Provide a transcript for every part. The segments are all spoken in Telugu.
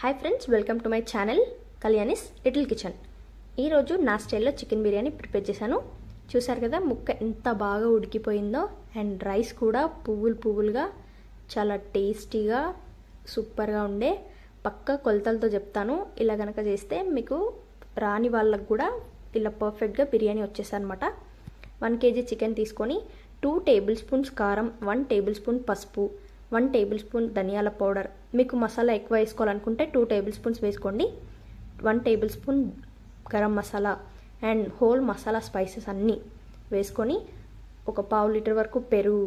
Hi friends, welcome to my channel Kalyani's little kitchen. ఈరోజు నా స్టైల్లో చికెన్ బిర్యానీ ప్రిపేర్ చేశాను. చూసారు కదా ముక్క ఎంత బాగా ఉడికిపోయిందో, అండ్ రైస్ కూడా పువ్వులుగా చాలా టేస్టీగా సూపర్గా ఉండే. పక్క కొలతలతో చెప్తాను, ఇలా కనుక చేస్తే మీకు రాని వాళ్ళకు కూడా ఇలా పర్ఫెక్ట్గా బిర్యానీ వచ్చేస్తుంది అనమాట. 1 kg చికెన్ తీసుకొని 2 టేబుల్ స్పూన్స్ కారం, 1 టేబుల్ స్పూన్ పసుపు, 1 టేబుల్ స్పూన్ ధనియాల పౌడర్. మీకు మసాలా ఎక్కువ వేసుకోవాలనుకుంటే 2 టేబుల్ స్పూన్స్ వేసుకోండి. 1 table spoon garam masala and whole masala spices అన్నీ వేసుకొని ఒక 1/2 లీటర్ వరకు పెరుగు,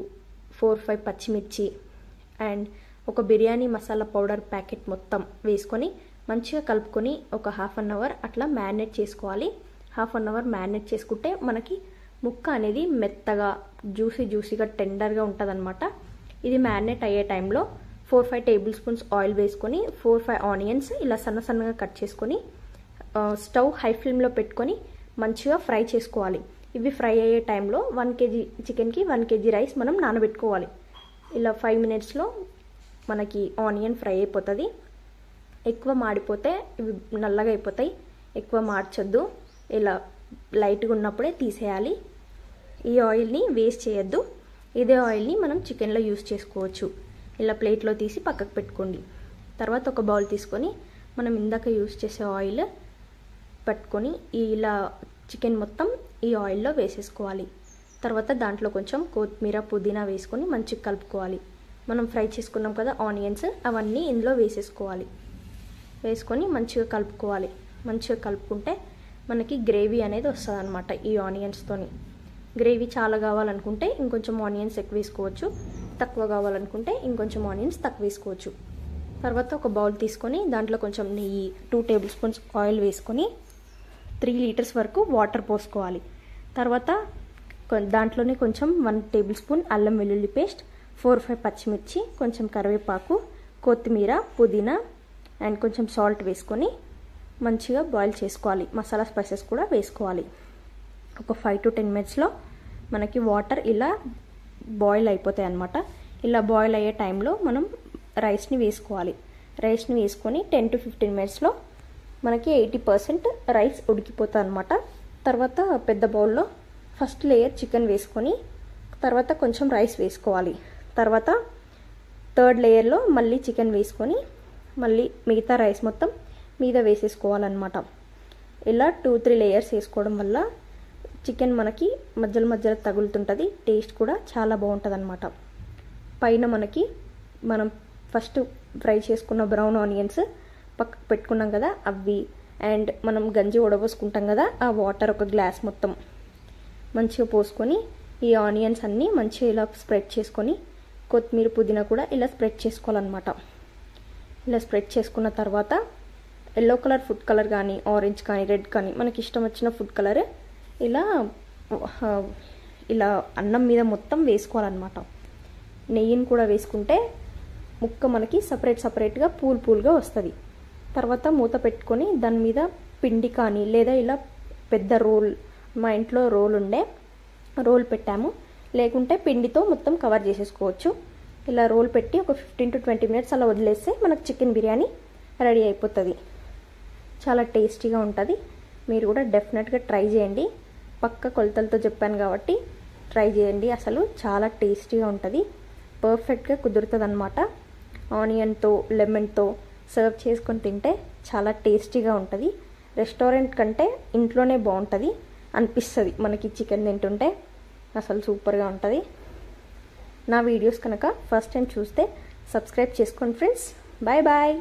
4-5 పచ్చిమిర్చి అండ్ ఒక బిర్యానీ మసాలా పౌడర్ ప్యాకెట్ మొత్తం వేసుకొని మంచిగా కలుపుకొని ఒక 1/2 అవర్ అట్లా మ్యారినేట్ చేసుకోవాలి. 1/2 అవర్ మ్యారినేట్ చేసుకుంటే మనకి ముక్క అనేది మెత్తగా జ్యూసీగా టెండర్గా ఉంటుంది అనమాట. ఇది మ్యారినేట్ అయ్యే టైంలో 4-5 టేబుల్ స్పూన్స్ ఆయిల్ వేసుకొని 4-5 ఆనియన్స్ ఇలా సన్నగా కట్ చేసుకొని స్టవ్ హై ఫ్లేమ్లో పెట్టుకొని మంచిగా ఫ్రై చేసుకోవాలి. ఇవి ఫ్రై అయ్యే టైంలో 1 kg చికెన్కి 1 kg రైస్ మనం నానబెట్టుకోవాలి. ఇలా 5 మినిట్స్లో మనకి ఆనియన్ ఫ్రై అయిపోతుంది. ఎక్కువ మాడిపోతే ఇవి నల్లగా అయిపోతాయి, ఎక్కువ మార్చొద్దు. ఇలా లైట్గా ఉన్నప్పుడే తీసేయాలి. ఈ ఆయిల్ని వేస్ట్ చేయొద్దు. ఇదే ఆయిల్ని మనం చికెన్లో యూస్ చేసుకోవచ్చు. ఇలా ప్లేట్లో తీసి పక్కకు పెట్టుకోండి. తర్వాత ఒక బౌల్ తీసుకొని మనం ఇందాక యూస్ చేసే ఆయిల్ పట్టుకొని ఇలా చికెన్ మొత్తం ఈ ఆయిల్లో వేసేసుకోవాలి. తర్వాత దాంట్లో కొంచెం కొత్తిమీర, పుదీనా వేసుకొని మంచిగా కలుపుకోవాలి. మనం ఫ్రై చేసుకున్నాం కదా ఆనియన్స్, అవన్నీ ఇందులో వేసేసుకోవాలి. వేసుకొని మంచిగా కలుపుకోవాలి. మంచిగా కలుపుకుంటే మనకి గ్రేవీ అనేది వస్తుంది అనమాట. ఈ ఆనియన్స్తోని గ్రేవీ చాలా కావాలనుకుంటే ఇంకొంచెం ఆనియన్స్ ఎక్కువ వేసుకోవచ్చు, తక్కువ కావాలనుకుంటే ఇంకొంచెం ఆనియన్స్ తక్కువ వేసుకోవచ్చు. తర్వాత ఒక బౌల్ తీసుకొని దాంట్లో కొంచెం నెయ్యి, 2 టేబుల్ స్పూన్స్ ఆయిల్ వేసుకొని 3 లీటర్స్ వరకు వాటర్ పోసుకోవాలి. తర్వాత దాంట్లోనే కొంచెం 1 టేబుల్ స్పూన్ అల్లం వెల్లుల్లి పేస్ట్, 4-5 పచ్చిమిర్చి, కొంచెం కరివేపాకు, కొత్తిమీర, పుదీనా అండ్ కొంచెం సాల్ట్ వేసుకొని మంచిగా బాయిల్ చేసుకోవాలి. మసాలా స్పైసెస్ కూడా వేసుకోవాలి. ఒక 5 to 10 మినిట్స్లో మనకి వాటర్ ఇలా బాయిల్ అయిపోతాయి అన్నమాట. ఇలా బాయిల్ అయ్యే టైంలో మనం రైస్ని వేసుకోవాలి. రైస్ని వేసుకొని 10 to 15 మినిట్స్లో మనకి 80% రైస్ ఉడికిపోతుంది అనమాట. తర్వాత పెద్ద బౌల్లో ఫస్ట్ లేయర్ చికెన్ వేసుకొని తర్వాత కొంచెం రైస్ వేసుకోవాలి. తర్వాత 3rd లేయర్లో మళ్ళీ చికెన్ వేసుకొని మళ్ళీ మిగతా రైస్ మొత్తం మీద వేసేసుకోవాలన్నమాట. ఇలా 2-3 లేయర్స్ వేసుకోవడం వల్ల చికెన్ మనకి మధ్యలో తగులుతుంటుంది. టేస్ట్ కూడా చాలా బాగుంటుంది అనమాట. పైన మనకి మనం ఫస్ట్ ఫ్రై చేసుకున్న బ్రౌన్ ఆనియన్స్ పక్కకు పెట్టుకున్నాం కదా అవి, అండ్ మనం గంజి ఉడబోసుకుంటాం కదా ఆ వాటర్ ఒక గ్లాస్ మొత్తం మంచిగా పోసుకొని ఈ ఆనియన్స్ అన్నీ మంచిగా ఇలా స్ప్రెడ్ చేసుకొని కొత్తిమీర, పుదీనా కూడా ఇలా స్ప్రెడ్ చేసుకోవాలన్నమాట. ఇలా స్ప్రెడ్ చేసుకున్న తర్వాత ఎల్లో కలర్ ఫుడ్ కలర్ కానీ, ఆరెంజ్ కానీ, రెడ్ కానీ మనకి ఇష్టం వచ్చిన ఫుడ్ కలర్ ఇలా అన్నం మీద మొత్తం వేసుకోవాలన్నమాట. నెయ్యిని కూడా వేసుకుంటే ముక్క మనకి సపరేట్గా పూలుగా వస్తుంది. తర్వాత మూత పెట్టుకొని దాని మీద పిండి కానీ లేదా ఇలా పెద్ద రోల్, మా ఇంట్లో రోల్ పెట్టాము, లేకుంటే పిండితో మొత్తం కవర్ చేసేసుకోవచ్చు. ఇలా రోల్ పెట్టి ఒక 15 to 20 మినిట్స్ అలా వదిలేస్తే మనకు చికెన్ బిర్యానీ రెడీ అయిపోతుంది. చాలా టేస్టీగా ఉంటుంది. మీరు కూడా డెఫినెట్గా ట్రై చేయండి. పక్క కొలతలతో చెప్పాను కాబట్టి ట్రై చేయండి. అసలు చాలా టేస్టీగా ఉంటుంది, పర్ఫెక్ట్గా కుదురుతుంది అనమాట. ఆనియన్తో, లెమన్తో సర్వ్ చేసుకొని తింటే చాలా టేస్టీగా ఉంటుంది. రెస్టారెంట్ కంటే ఇంట్లోనే బాగుంటుంది అనిపిస్తుంది మనకి చికెన్ తింటుంటే. అసలు సూపర్గా ఉంటుంది. నా వీడియోస్ కనుక ఫస్ట్ టైం చూస్తే సబ్స్క్రైబ్ చేసుకోండి ఫ్రెండ్స్. Bye bye.